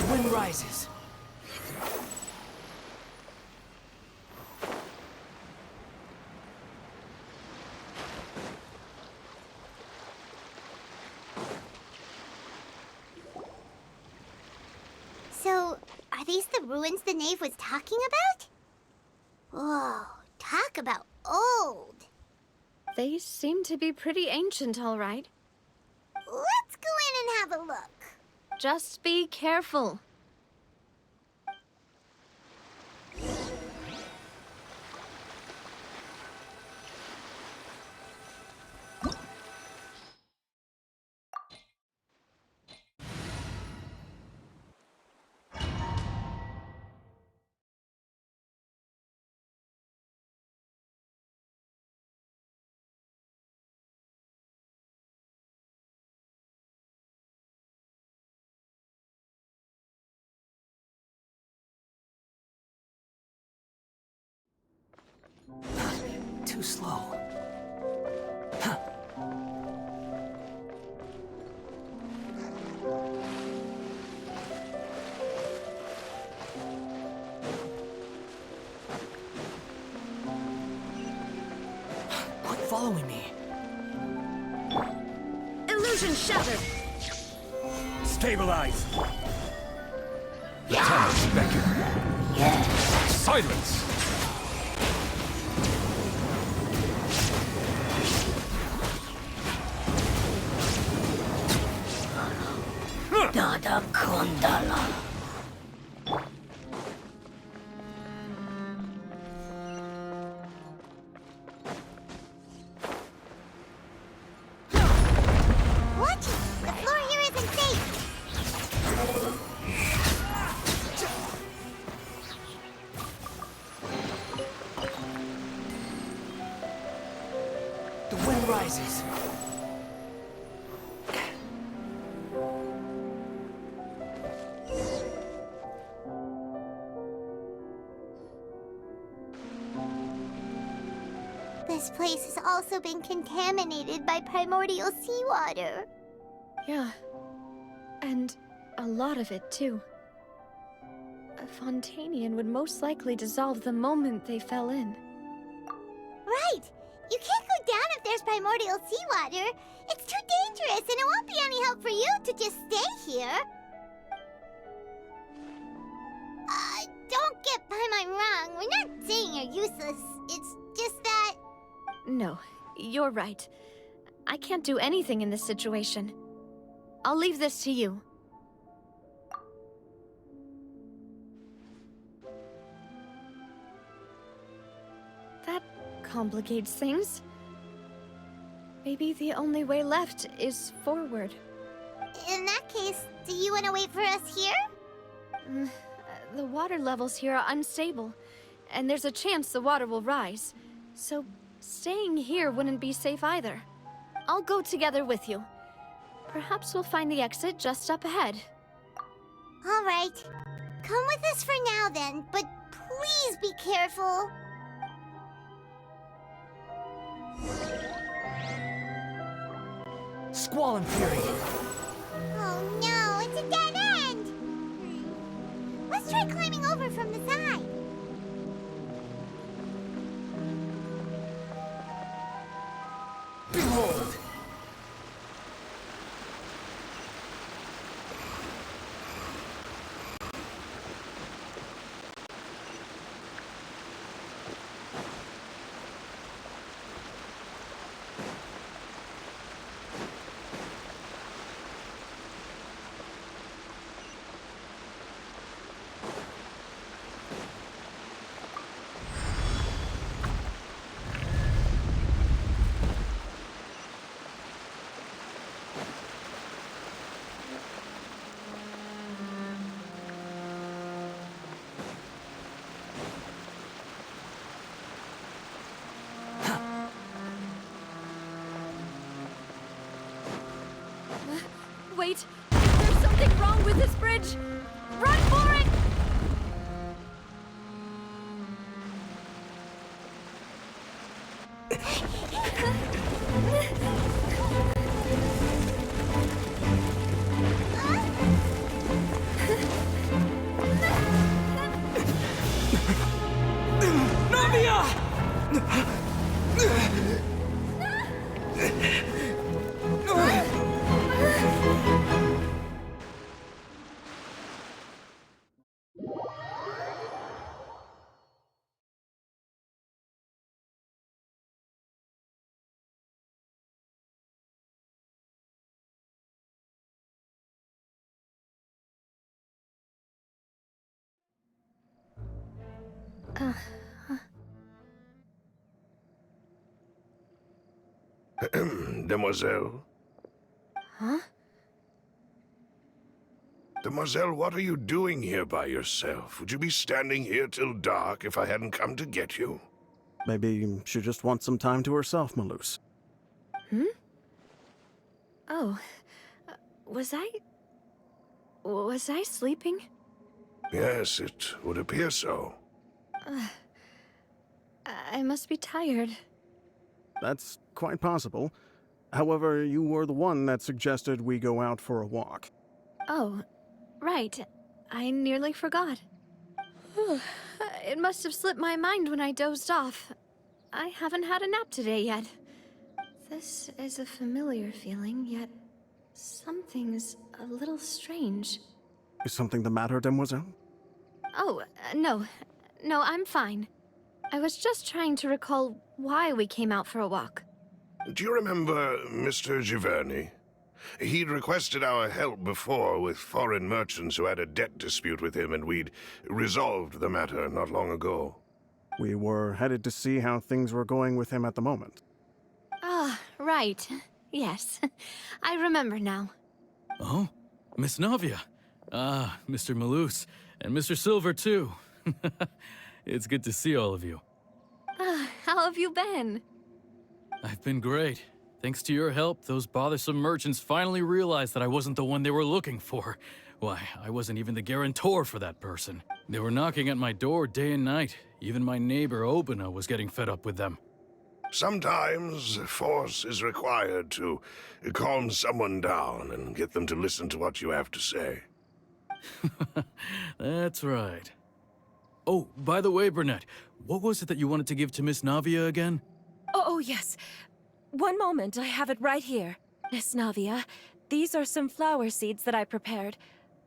Wind rises. So, are these the ruins the knave was talking about? Whoa, talk about old. They seem to be pretty ancient, all right. Let's go in and have a look. Just be careful. Too slow. Quit following me. Illusion shattered! Stabilize! The tunnels beckon. Silence! Dada Kondala. What? The floor here isn't safe. The wind rises. This place has also been contaminated by primordial seawater. Yeah. And a lot of it, too. A Fontanian would most likely dissolve the moment they fell in. Right! You can't go down if there's primordial seawater. It's too dangerous, and it won't be any help for you to just stay here. Don't get by my wrong. We're not saying you're useless. It's just that... No, you're right. I can't do anything in this situation. I'll leave this to you. That complicates things. Maybe the only way left is forward. In that case, do you want to wait for us here? The water levels here are unstable, and there's a chance the water will rise. So staying here wouldn't be safe either. I'll go together with you. Perhaps we'll find the exit just up ahead. All right. Come with us for now then, but please be careful. Squall and fury. Oh no, it's a dead end! Let's try climbing over from the side. Behold! Wait! There's something wrong with this bridge! Run for it! Demoiselle? Huh? Demoiselle, what are you doing here by yourself? Would you be standing here till dark if I hadn't come to get you? Maybe she just wants some time to herself, Maloose. Oh. Was I sleeping? Yes, it would appear so. I must be tired. That's quite possible. However, you were the one that suggested we go out for a walk. Oh, right. I nearly forgot. It must have slipped my mind when I dozed off. I haven't had a nap today yet. This is a familiar feeling, yet something's a little strange. Is something the matter, Demoiselle? Oh, no. No, I'm fine. I was just trying to recall why we came out for a walk. Do you remember Mr. Giverny? He'd requested our help before with foreign merchants who had a debt dispute with him, and we'd resolved the matter not long ago. We were headed to see how things were going with him at the moment. Ah, right. Yes. I remember now. Oh, Miss Navia. Ah, Mr. Maloose. And Mr. Silver, too. It's good to see all of you. How have you been? I've been great. Thanks to your help, those bothersome merchants finally realized that I wasn't the one they were looking for. Why, I wasn't even the guarantor for that person. They were knocking at my door day and night. Even my neighbor, OPPO, was getting fed up with them. Sometimes force is required to calm someone down and get them to listen to what you have to say. That's right. Oh, by the way, Burnett, what was it that you wanted to give to Miss Navia again? Oh, yes. One moment, I have it right here. Miss Navia, these are some flower seeds that I prepared.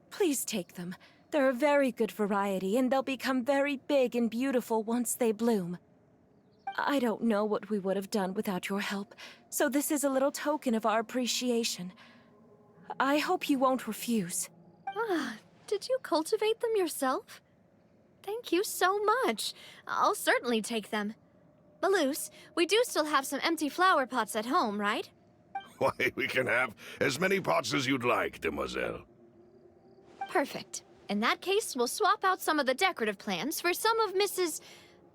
Please take them. They're a very good variety, and they'll become very big and beautiful once they bloom. I don't know what we would have done without your help, so this is a little token of our appreciation. I hope you won't refuse. Ah, did you cultivate them yourself? Thank you so much. I'll certainly take them. Maloose, we do still have some empty flower pots at home, right? Why, we can have as many pots as you'd like, demoiselle. Perfect. In that case, we'll swap out some of the decorative plants for some of Mrs.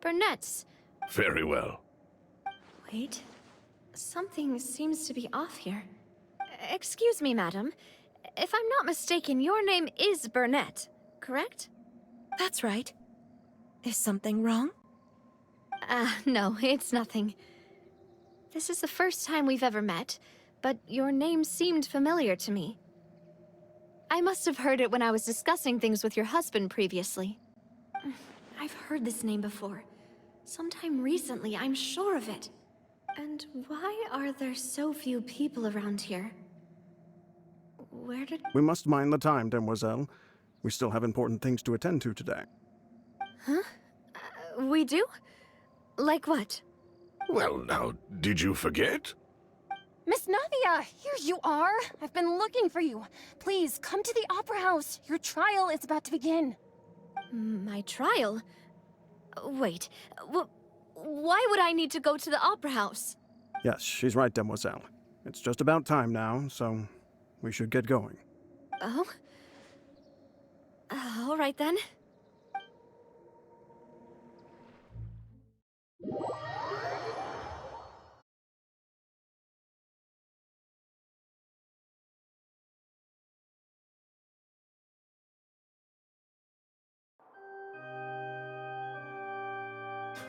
Burnett's. Very well. Wait. Something seems to be off here. Excuse me, madam. If I'm not mistaken, your name is Burnett, correct? That's right. Is something wrong? No, it's nothing. This is the first time we've ever met, but your name seemed familiar to me. I must have heard it when I was discussing things with your husband previously. I've heard this name before. Sometime recently, I'm sure of it. And why are there so few people around here? Where did... We must mind the time, Demoiselle. We still have important things to attend to today. Huh? We do? Like what? Well, now, did you forget? Miss Navia, here you are. I've been looking for you. Please, come to the Opera House. Your trial is about to begin. My trial? Wait, why would I need to go to the Opera House? Yes, she's right, Demoiselle. It's just about time now, so we should get going. Oh? All right then.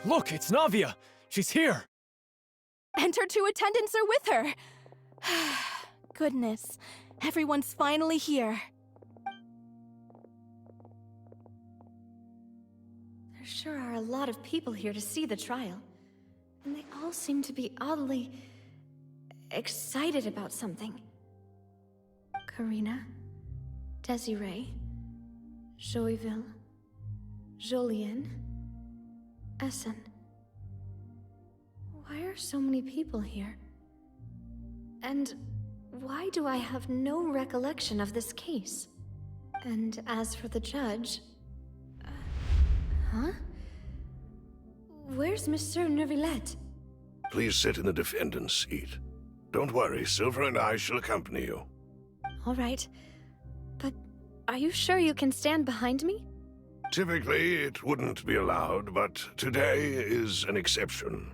Look, it's Navia! She's here! And her 2 attendants are with her! Goodness, everyone's finally here. There sure are a lot of people here to see the trial. And they all seem to be oddly excited about something. Karina, Desiree, Joyville, Jolien, Essen. Why are so many people here? And why do I have no recollection of this case? And as for the judge... huh? Where's Monsieur Neuvillette? Please sit in the defendant's seat. Don't worry, Silver and I shall accompany you. All right. But are you sure you can stand behind me? Typically, it wouldn't be allowed, but today is an exception.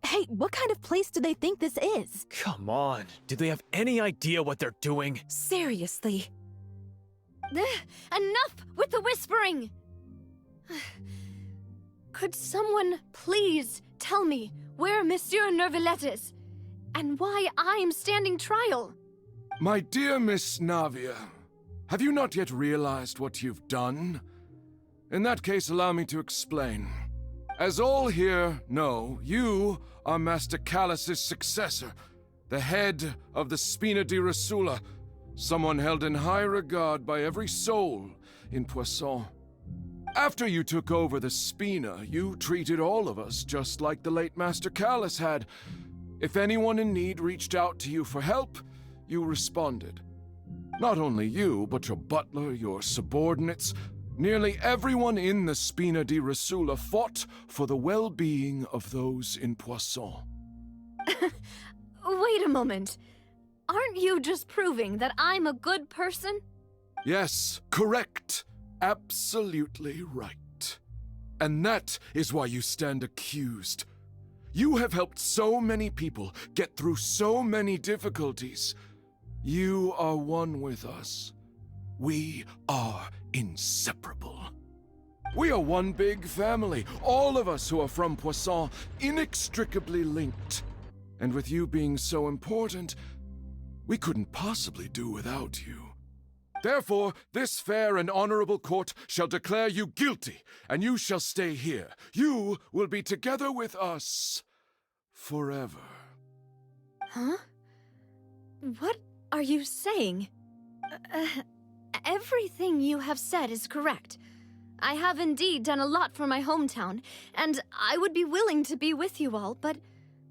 Hey, what kind of place do they think this is? Come on, do they have any idea what they're doing? Seriously. Enough with the whispering! Could someone please tell me where Monsieur Neuvillette is? And why I'm standing trial? My dear Miss Navia, have you not yet realized what you've done? In that case, allow me to explain. As all here know, you are Master Callus's successor, the head of the Spina di Rosula, someone held in high regard by every soul in Poisson. After you took over the Spina, you treated all of us just like the late Master Callus had. If anyone in need reached out to you for help, you responded. Not only you, but your butler, your subordinates, nearly everyone in the Spina di Rosula fought for the well-being of those in Poisson. Wait a moment. Aren't you just proving that I'm a good person? Yes, correct. Absolutely right. And that is why you stand accused. You have helped so many people get through so many difficulties. You are one with us. We are inseparable. We are one big family, all of us who are from Poisson, inextricably linked. And with you being so important, we couldn't possibly do without you. Therefore, this fair and honorable court shall declare you guilty, and you shall stay here. You will be together with us forever. Huh? What are you saying? Everything you have said is correct. I have indeed done a lot for my hometown, and I would be willing to be with you all, but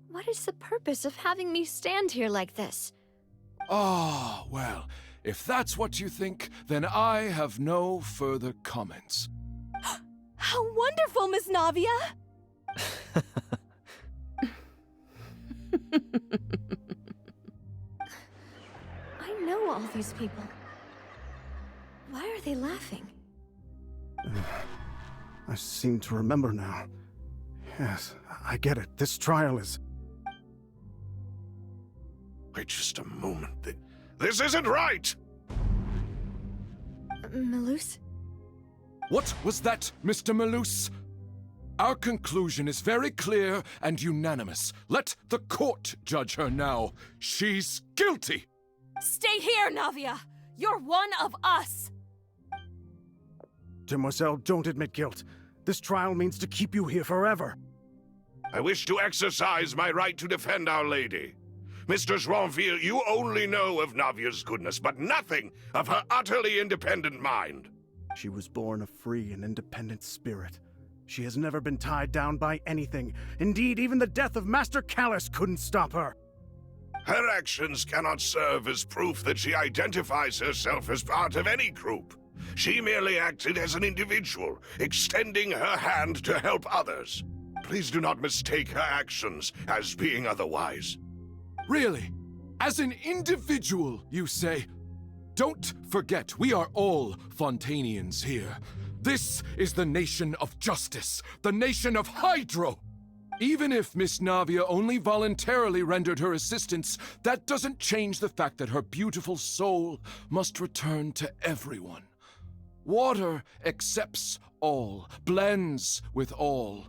what is the purpose of having me stand here like this? Ah, well, if that's what you think, then I have no further comments. How wonderful, Miss Navia! I know all these people. Why are they laughing? I seem to remember now. Yes, I get it. This trial is... Wait just a moment. This isn't right! Malus? What was that, Mr. Malus? Our conclusion is very clear and unanimous. Let the court judge her now. She's guilty! Stay here, Navia! You're one of us! Demoiselle, don't admit guilt. This trial means to keep you here forever. I wish to exercise my right to defend Our Lady. Mr. Ch.IV, you only know of Navia's goodness, but nothing of her utterly independent mind. She was born a free and independent spirit. She has never been tied down by anything. Indeed, even the death of Master Callus couldn't stop her. Her actions cannot serve as proof that she identifies herself as part of any group. She merely acted as an individual, extending her hand to help others. Please do not mistake her actions as being otherwise. Really? As an individual, you say? Don't forget, we are all Fontanians here. This is the nation of justice, the nation of Hydro! Even if Miss Navia only voluntarily rendered her assistance, that doesn't change the fact that her beautiful soul must return to everyone. Water accepts all, blends with all.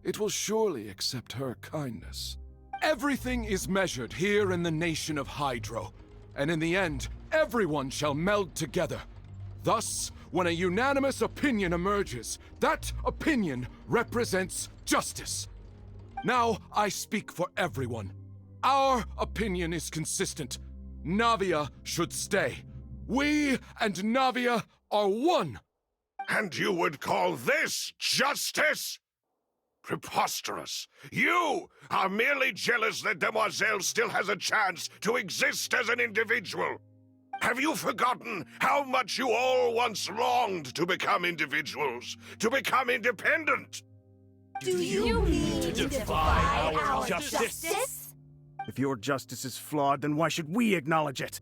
It will surely accept her kindness. Everything is measured here in the nation of Hydro, and in the end, everyone shall meld together. Thus, when a unanimous opinion emerges, that opinion represents justice. Now I speak for everyone. Our opinion is consistent. Navia should stay. We and Navia are one. And you would call this justice? Preposterous. You are merely jealous that Demoiselle still has a chance to exist as an individual. Have you forgotten how much you all once longed to become individuals, to become independent? Do you mean to defy our justice? If your justice is flawed, then why should we acknowledge it?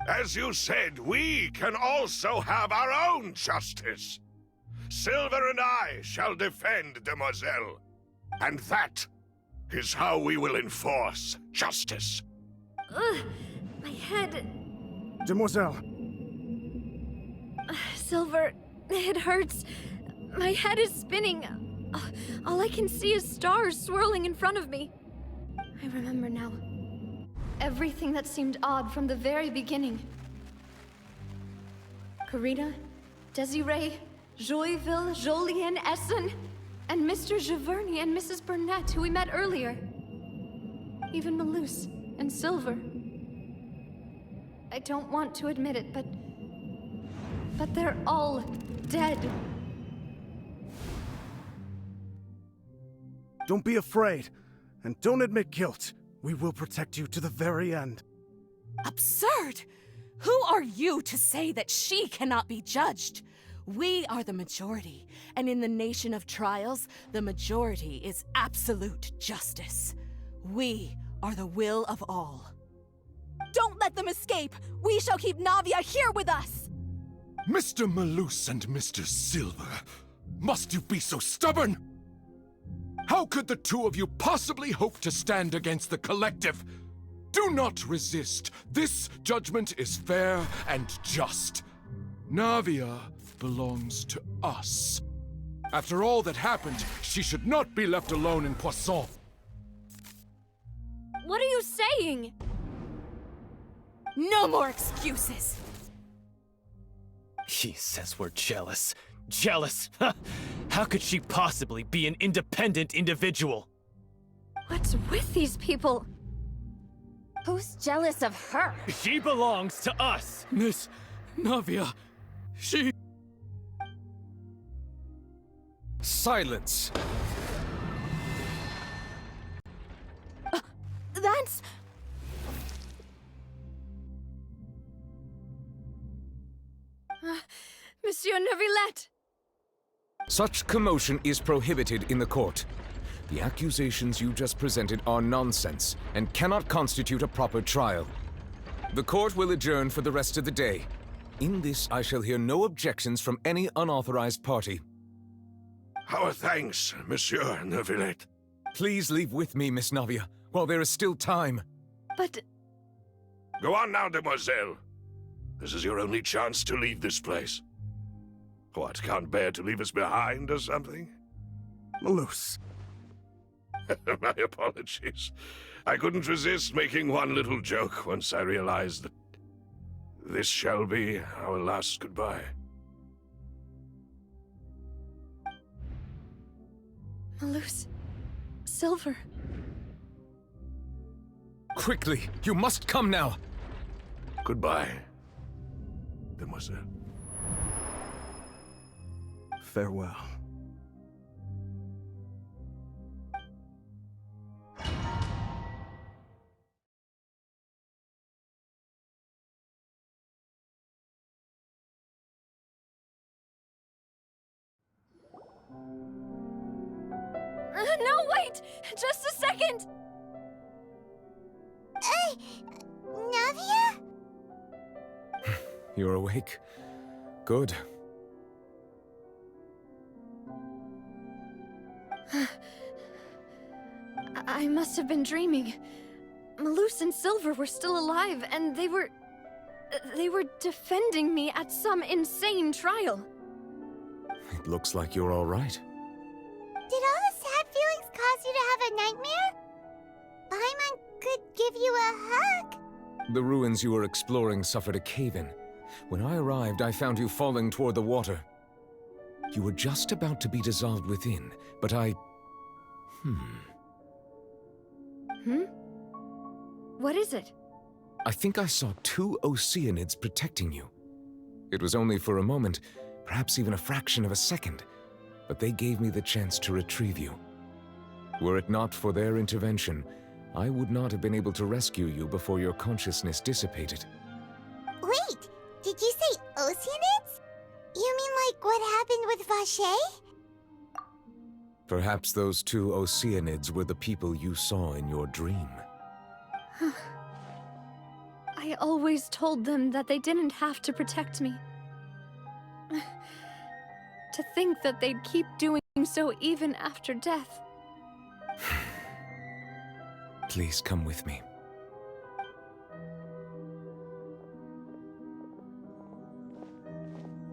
As you said, we can also have our own justice. Silver and I shall defend Demoiselle. And that is how we will enforce justice. Ugh, my head. Demoiselle. Silver, it hurts. My head is spinning. All I can see is stars swirling in front of me. I remember now. Everything that seemed odd from the very beginning. Karina, Desiree, Joyville, Jolien, Essen, and Mr. Giverny and Mrs. Burnett, who we met earlier. Even Malus and Silver. I don't want to admit it, but they're all dead. Don't be afraid, and don't admit guilt. We will protect you to the very end. Absurd! Who are you to say that she cannot be judged? We are the majority, and in the nation of trials, the majority is absolute justice. We are the will of all. Don't let them escape! We shall keep Navia here with us! Mr. Malus and Mr. Silver, must you be so stubborn? How could the two of you possibly hope to stand against the collective? Do not resist. This judgment is fair and just. Navia belongs to us. After all that happened, she should not be left alone in Poisson. What are you saying? No more excuses! He says we're jealous. Jealous? How could she possibly be an independent individual? What's with these people? Who's jealous of her? She belongs to us! Miss Navia, she... Silence! That's... Monsieur Neuvillette! Such commotion is prohibited in the court. The accusations you just presented are nonsense and cannot constitute a proper trial. The court will adjourn for the rest of the day. In this, I shall hear no objections from any unauthorized party. Our thanks, Monsieur Neuvillette. Please leave with me, Miss Navia, while there is still time. But... Go on now, Demoiselle. This is your only chance to leave this place. What, can't bear to leave us behind or something? Malus. My apologies. I couldn't resist making one little joke once I realized that this shall be our last goodbye. Malus. Silver. Quickly, you must come now. Goodbye, Demoiselle. Farewell. No, wait! Just a second! Navia? You're awake. Good. I must have been dreaming. Malus and Silver were still alive, and they were... They were defending me at some insane trial. It looks like you're all right. Did all the sad feelings cause you to have a nightmare? Paimon could give you a hug. The ruins you were exploring suffered a cave-in. When I arrived, I found you falling toward the water. You were just about to be dissolved within, but I... What is it? I think I saw 2 Oceanids protecting you. It was only for a moment, perhaps even a fraction of a second, but they gave me the chance to retrieve you. Were it not for their intervention, I would not have been able to rescue you before your consciousness dissipated. Wait, did you say Oceanids? You mean like what happened with Vache? Perhaps those 2 Oceanids were the people you saw in your dream. I always told them that they didn't have to protect me. To think that they'd keep doing so even after death. Please come with me.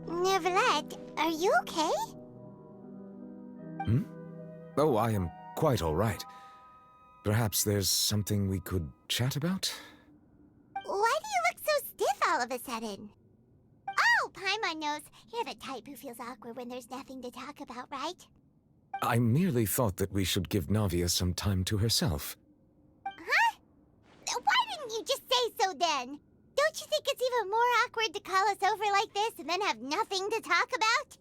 Neuvillette, are you okay? Oh, I am quite all right. Perhaps there's something we could chat about? Why do you look so stiff all of a sudden? Oh, Paimon knows. You're the type who feels awkward when there's nothing to talk about, right? I merely thought that we should give Navia some time to herself. Huh? Why didn't you just say so then? Don't you think it's even more awkward to call us over like this and then have nothing to talk about?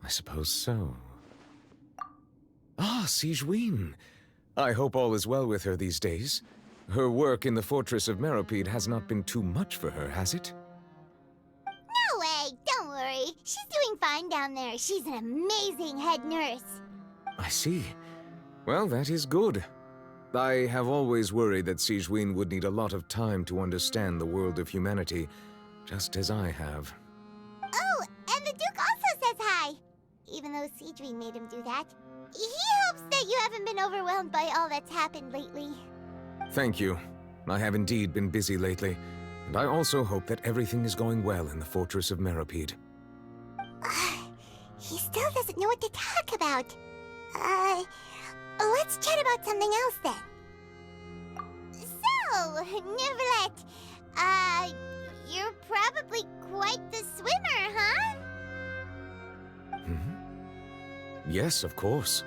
I suppose so. Ah, Ch.IV. I hope all is well with her these days. Her work in the Fortress of Meropide has not been too much for her, has it? No way! Don't worry. She's doing fine down there. She's an amazing head nurse. I see. Well, that is good. I have always worried that Ch.IV would need a lot of time to understand the world of humanity, just as I have. Oh, and the Duke also says hi! Even though Ch.IV made him do that. He hopes that you haven't been overwhelmed by all that's happened lately. Thank you. I have indeed been busy lately, and I also hope that everything is going well in the Fortress of Meropide. He still doesn't know what to talk about. Let's chat about something else then. So, Neuvillette, you're probably quite the swimmer, huh? Yes, of course.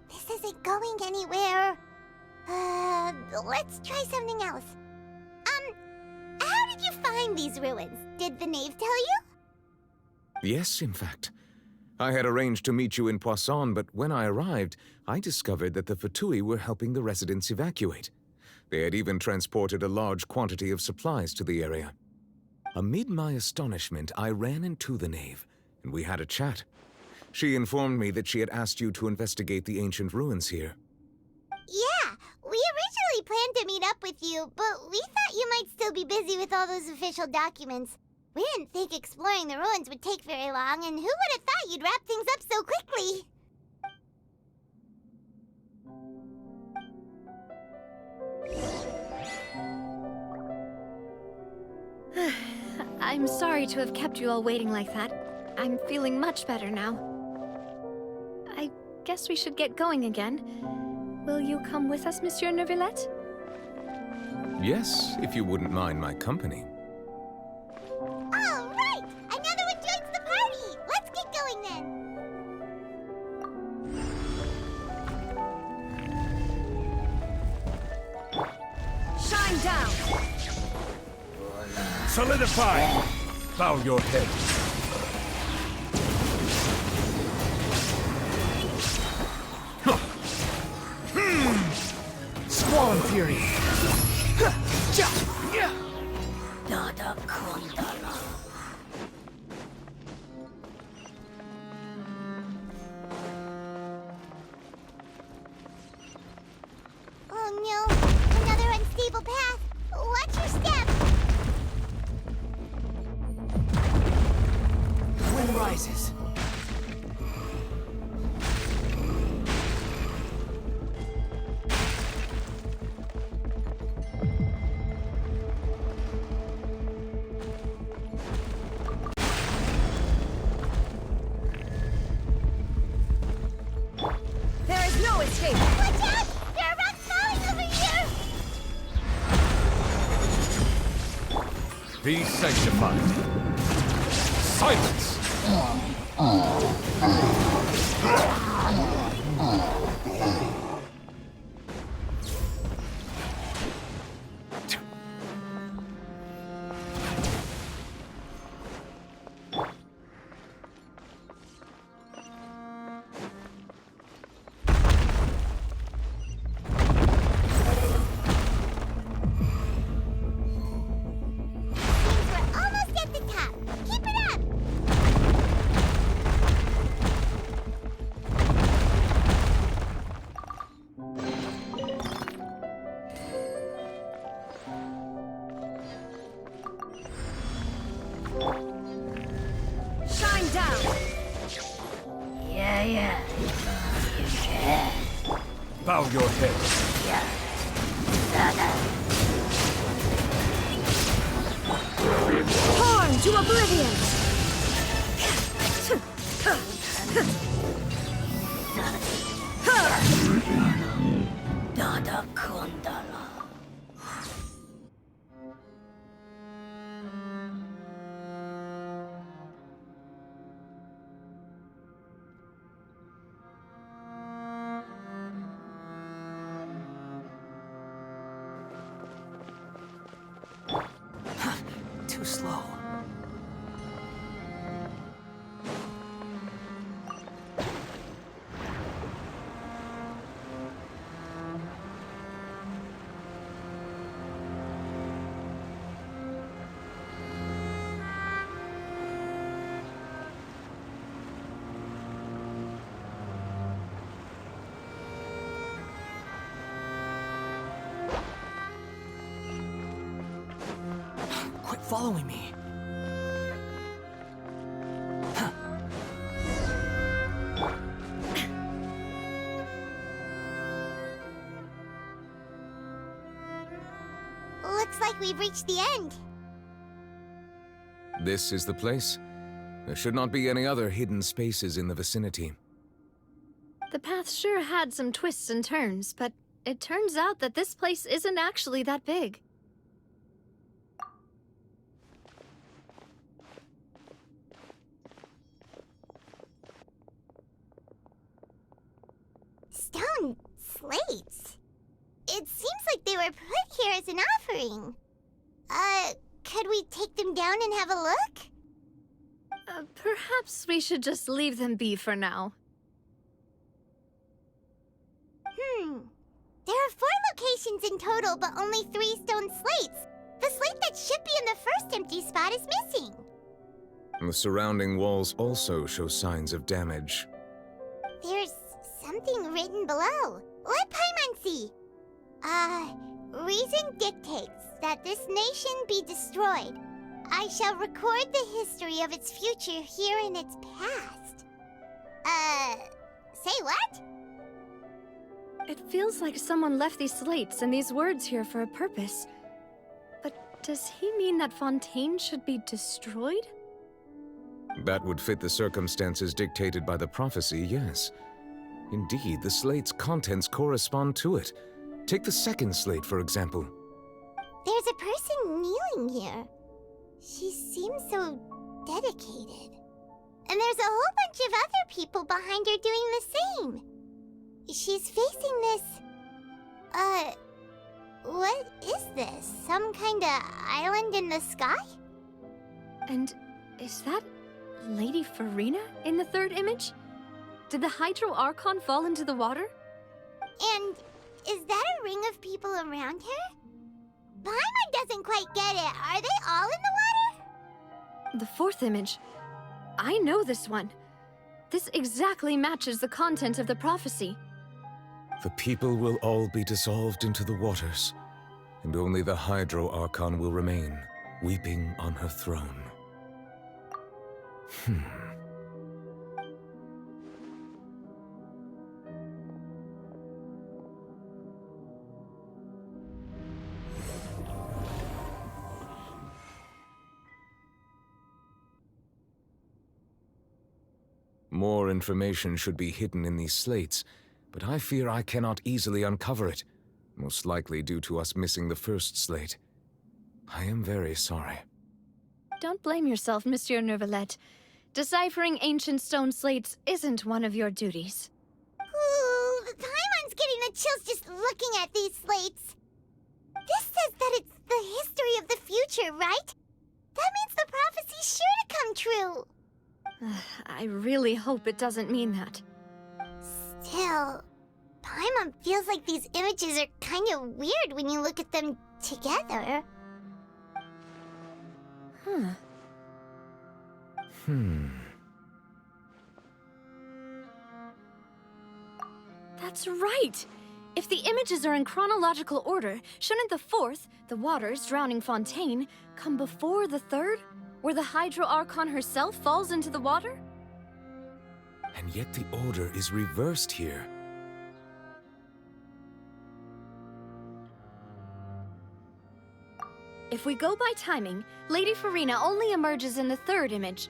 This isn't going anywhere. Let's try something else. How did you find these ruins? Did the knave tell you? Yes, in fact. I had arranged to meet you in Poisson, but when I arrived, I discovered that the pt.II were helping the residents evacuate. They had even transported a large quantity of supplies to the area. Amid my astonishment, I ran into the knave, and we had a chat. She informed me that she had asked you to investigate the ancient ruins here. Yeah, we originally planned to meet up with you, but we thought you might still be busy with all those official documents. We didn't think exploring the ruins would take very long, and who would have thought you'd wrap things up so quickly? I'm sorry to have kept you all waiting like that. I'm feeling much better now. I guess we should get going again. Will you come with us, Monsieur Neuvillette? Yes, if you wouldn't mind my company. All right! Another one joins the party! Let's get going then! Shine down! Solidify! Bow your head. Squall Fury! Adalah Kondala. Oh no! Another unstable path! Watch your step! Wind rises. Be sanctified. Silence! We're almost at the top. Keep it up! Shine down! Yeah. You can. Bow your head. Yeah. Adalah. Torn to oblivion! Dada Kundala. Too slow. Quit following me. Looks like we've reached the end. This is the place? There should not be any other hidden spaces in the vicinity. The path sure had some twists and turns, but it turns out that this place isn't actually that big. Stone slates. It seems like they were put here as an offering. Could we take them down and have a look? Perhaps we should just leave them be for now. There are 4 locations in total, but only 3 stone slates. The slate that should be in the first empty spot is missing. The surrounding walls also show signs of damage. There's something written below. Let Paimon see. Reason dictates that this nation be destroyed. I shall record the history of its future here in its past. Say what? It feels like someone left these slates and these words here for a purpose. But does he mean that Fontaine should be destroyed? That would fit the circumstances dictated by the prophecy, yes. Indeed, the slate's contents correspond to it. Take the second slate, for example. There's a person kneeling here. She seems so dedicated. And there's a whole bunch of other people behind her doing the same. She's facing this... what is this? Some kind of island in the sky? And is that Lady Farina in the third image? Did the Hydro Archon fall into the water? And is that a ring of people around her? Paimon doesn't quite get it. Are they all in the water? The fourth image. I know this one. This exactly matches the content of the prophecy. The people will all be dissolved into the waters, and only the Hydro Archon will remain, weeping on her throne. More information should be hidden in these slates, but I fear I cannot easily uncover it, most likely due to us missing the first slate. I am very sorry. Don't blame yourself, Monsieur Neuvillette. Deciphering ancient stone slates isn't one of your duties. Ooh, Paimon's getting the chills just looking at these slates. This says that it's the history of the future, right? That means the prophecy's sure to come true. I really hope it doesn't mean that. Still, Paimon feels like these images are kind of weird when you look at them together. That's right! If the images are in chronological order, shouldn't the fourth, the water's drowning fontaine, come before the third, where the Hydro Archon herself falls into the water? And yet the order is reversed here. If we go by timing, Lady Farina only emerges in the third image.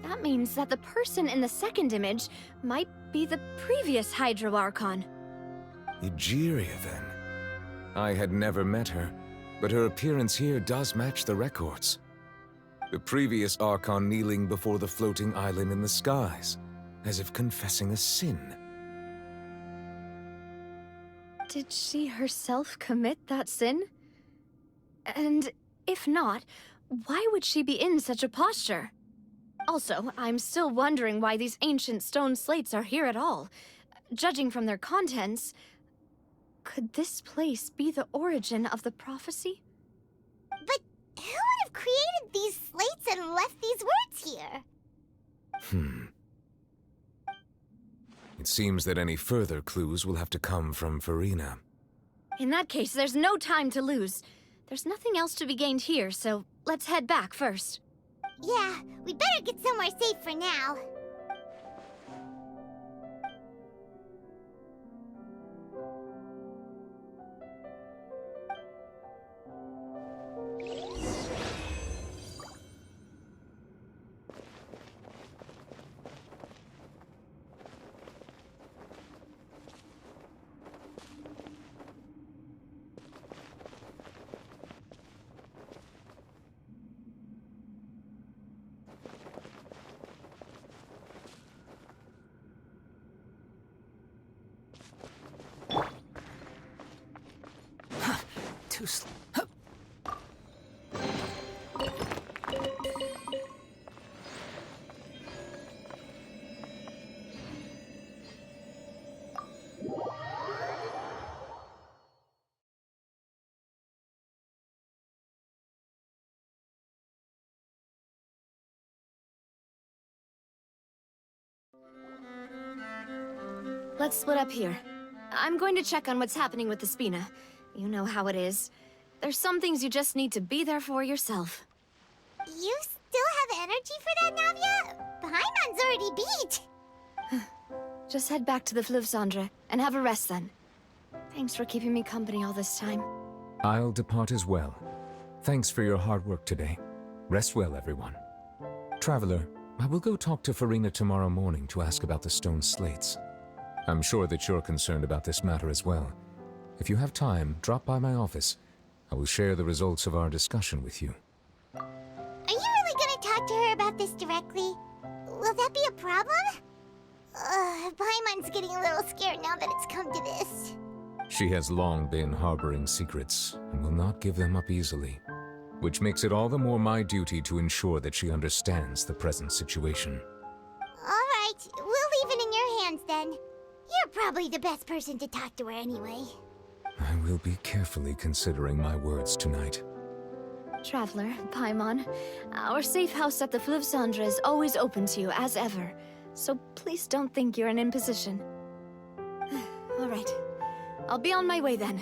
That means that the person in the second image might be the previous Hydro Archon. Egeria, then. I had never met her, but her appearance here does match the records. The previous Archon kneeling before the floating island in the skies, as if confessing a sin. Did she herself commit that sin? And if not, why would she be in such a posture? Also, I'm still wondering why these ancient stone slates are here at all. Judging from their contents, could this place be the origin of the prophecy? But who would have created these slates and left these words here? It seems that any further clues will have to come from Farina. In that case, there's no time to lose. There's nothing else to be gained here, so let's head back first. Yeah, we better get somewhere safe for now. Too slow. Let's split up here. I'm going to check on what's happening with the Spina. You know how it is. There's some things you just need to be there for yourself. You still have energy for that, Navia? Paimon's already beat. Just head back to the Fleuve Cendre and have a rest then. Thanks for keeping me company all this time. I'll depart as well. Thanks for your hard work today. Rest well, everyone. Traveler, I will go talk to Farina tomorrow morning to ask about the stone slates. I'm sure that you're concerned about this matter as well. If you have time, drop by my office. I will share the results of our discussion with you. Are you really gonna talk to her about this directly? Will that be a problem? Paimon's getting a little scared now that it's come to this. She has long been harboring secrets and will not give them up easily, which makes it all the more my duty to ensure that she understands the present situation. Alright, we'll leave it in your hands then. You're probably the best person to talk to her anyway. I will be carefully considering my words tonight. Traveler, Paimon, our safe house at the Fleuve Cendre is always open to you, as ever. So please don't think you're an imposition. All right. I'll be on my way then.